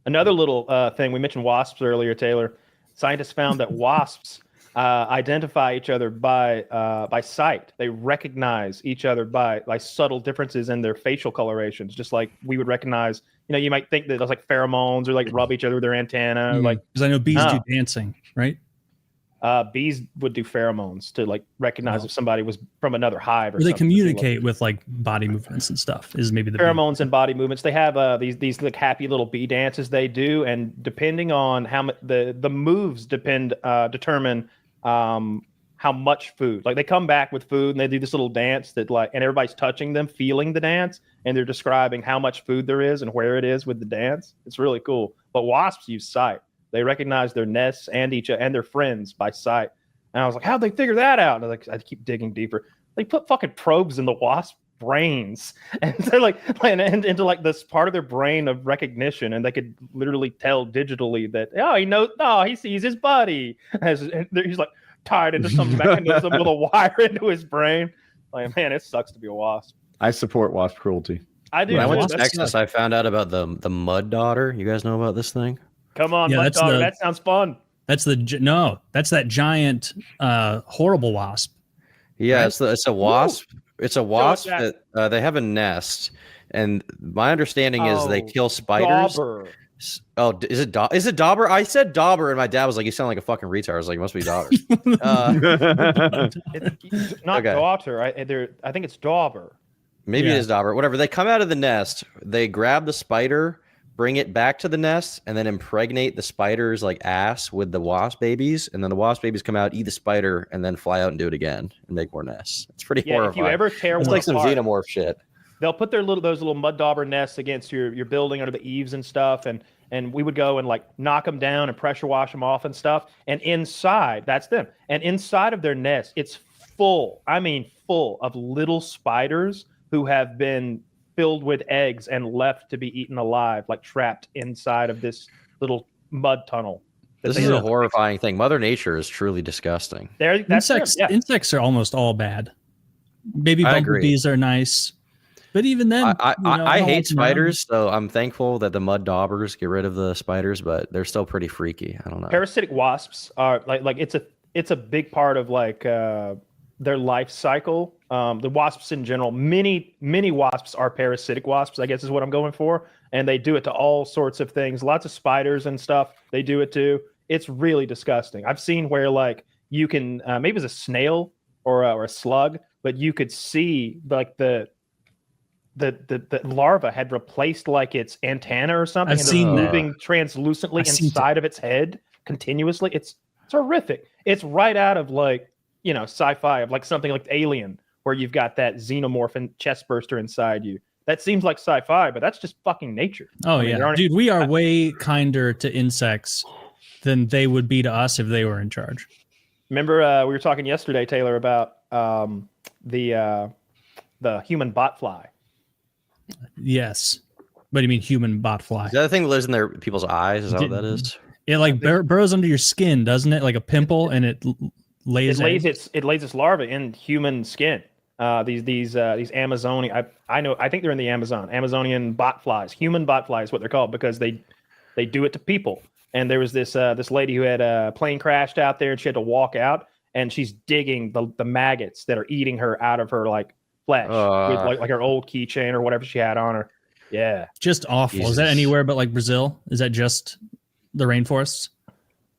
Another little thing, we mentioned wasps earlier, Taylor. Scientists found that wasps identify each other by sight. They recognize each other by subtle differences in their facial colorations, just like we would recognize. You might think that it's like pheromones or like rub each other with their antenna. Because I know bees do dancing, right? Bees would do pheromones to like recognize if somebody was from another hive. Or they communicate with like body movements and stuff. Is maybe the pheromones and body movements. They have these like happy little bee dances they do, and depending on how the moves determine how much food. Like they come back with food and they do this little dance that and everybody's touching them, feeling the dance, and they're describing how much food there is and where it is with the dance. It's really cool. But wasps use sight. They recognize their nests and their friends by sight. And I was like, how'd they figure that out? And I keep digging deeper. They put fucking probes in the wasp brains, and they're like into like this part of their brain of recognition, and they could literally tell digitally that he sees his buddy. He's like tied into some mechanism with a wire into his brain. Like, man, it sucks to be a wasp. I support wasp cruelty. I do. When I went to Texas, I found out about the mud daughter. You guys know about this thing? Come on, mud daughter. That sounds fun. That's that giant horrible wasp. Yeah, right? it's a wasp. Woo! It's a wasp that they have a nest, and my understanding is they kill spiders. Dauber. Oh, is it dauber? I said dauber, and my dad was like, "You sound like a fucking retard." I was like, "It must be dauber." It's not daughter. I think it's dauber. Maybe it is dauber. Whatever. They come out of the nest. They grab the spider, bring it back to the nest, and then impregnate the spider's like ass with the wasp babies, and then the wasp babies come out, eat the spider, and then fly out and do it again and make more nests. It's pretty horrifying. If you ever tear it's one like some apart, xenomorph shit. They'll put those little mud dauber nests against your building under the eaves and stuff, and we would go and like knock them down and pressure wash them off and stuff. And inside, that's them. And inside of their nest, it's full of little spiders who have been filled with eggs and left to be eaten alive, like trapped inside of this little mud tunnel. This is a horrifying thing. Mother Nature is truly disgusting. Insects are almost all bad. Maybe bumblebees are nice, but even then, I hate spiders, so I'm thankful that the mud daubers get rid of the spiders, but they're still pretty freaky. I don't know. Parasitic wasps are like it's a big part of like their life cycle. The wasps in general, many wasps are parasitic wasps, I guess is what I'm going for. And they do it to all sorts of things. Lots of spiders and stuff, they do it too. It's really disgusting. I've seen where like you can, maybe it's a snail or a slug, but you could see like the larva had replaced like its antenna or something. I've seen moving translucently inside of its head continuously. It's horrific. It's right out of like, sci-fi, of like something like Alien, where you've got that xenomorph and chest burster inside you. That seems like sci-fi, but that's just fucking nature. Oh, yeah. Dude, we are way kinder to insects than they would be to us if they were in charge. Remember, we were talking yesterday, Taylor, about the human botfly. Yes. What do you mean human botfly? Is that the thing that lives in their people's eyes? Is that what that is? It like burrows under your skin, doesn't it? Like a pimple, and it lays its larvae in human skin. These Amazonian, I think they're in the Amazonian botflies, human botflies, what they're called, because they do it to people. And there was this lady who had a plane crashed out there, and she had to walk out, and she's digging the maggots that are eating her out of her like flesh with like her old keychain or whatever she had on her. Yeah, just awful. Jesus. Is that anywhere but like Brazil? Is that just the rainforests?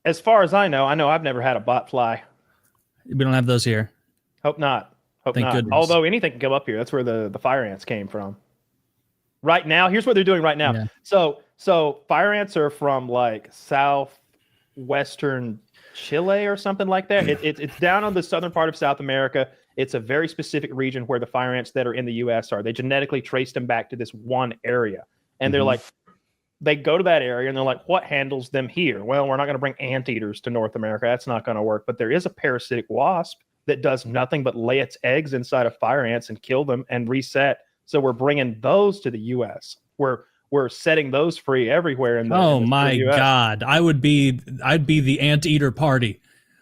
As far as I know I've never had a botfly. We don't have those here. Hope not. Thank goodness. Although anything can come up here. That's where the fire ants came from. Right now, here's what they're doing right now. Yeah. So fire ants are from like southwestern Chile or something like that. It's down on the southern part of South America. It's a very specific region where the fire ants that are in the U.S. are. They genetically traced them back to this one area. And they're like, they go to that area and they're like, what handles them here? Well, we're not going to bring anteaters to North America. That's not going to work. But there is a parasitic wasp that does nothing but lay its eggs inside of fire ants and kill them and reset. So we're bringing those to the U.S. We're setting those free everywhere. My God. I'd be the anteater party.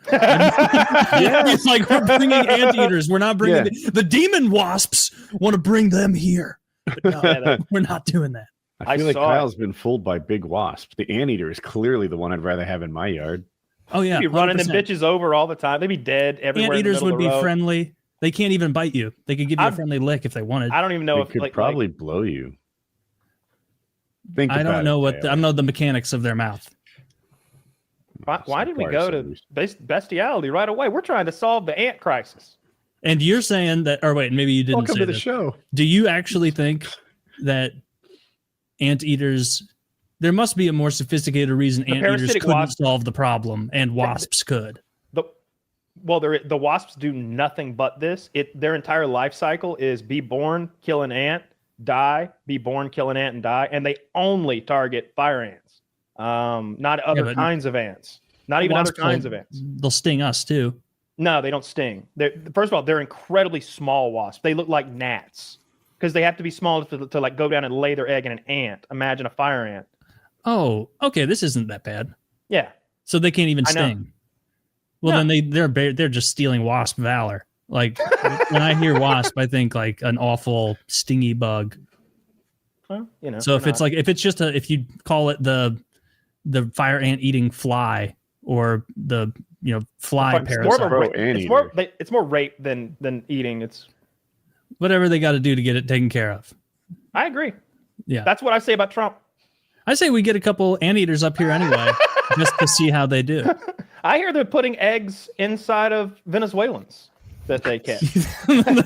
It's like we're bringing anteaters. We're not bringing the demon wasps. Want to bring them here. But no, we're not doing that. I feel like Kyle's been fooled by big wasps. The anteater is clearly the one I'd rather have in my yard. Oh yeah, You'd be running them bitches over all the time. They'd be dead everywhere. Anteaters would be road. friendly. They can't even bite you. They could give you a friendly lick if they wanted. I don't even know They if could probably blow you. I don't know what I don't know the mechanics of their mouth. Why did we go to bestiality right away? We're trying to solve the ant crisis. And you're saying that, or wait, maybe you didn't. Welcome say to the this. show. Do you actually think that anteaters? There must be a more sophisticated reason anteaters couldn't solve the problem, and wasps could. The wasps do nothing but this. Their entire life cycle is be born, kill an ant, die, be born, kill an ant, and die, and they only target fire ants, not other kinds of ants, not even other kinds of ants. They'll sting us too. No, they don't sting. First of all, they're incredibly small wasps. They look like gnats because they have to be small to like go down and lay their egg in an ant. Imagine a fire ant. Oh, okay. This isn't that bad. Yeah. So they can't even sting. Well, then they're just stealing wasp valor. Like when I hear wasp, I think like an awful stingy bug. Well, So if if you call it the fire ant eating fly or the fly parasite, it's more rape than eating. It's whatever they got to do to get it taken care of. I agree. Yeah, that's what I say about Trump. I say we get a couple anteaters up here anyway, just to see how they do. I hear they're putting eggs inside of Venezuelans that they catch. That's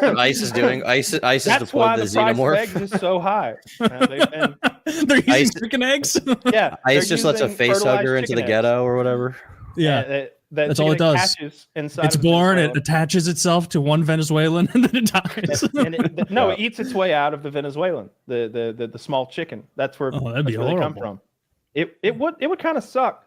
what ICE is doing. ICE That's deployed why the the price xenomorph. of eggs is so high. They're using chicken eggs. Yeah, ICE just lets a face hugger into the ghetto or whatever. Yeah. That's all it does. It's born, it attaches itself to one Venezuelan, and then it dies. It eats its way out of the Venezuelan, the small chicken. That's where, that'd be they come from. It would kind of suck.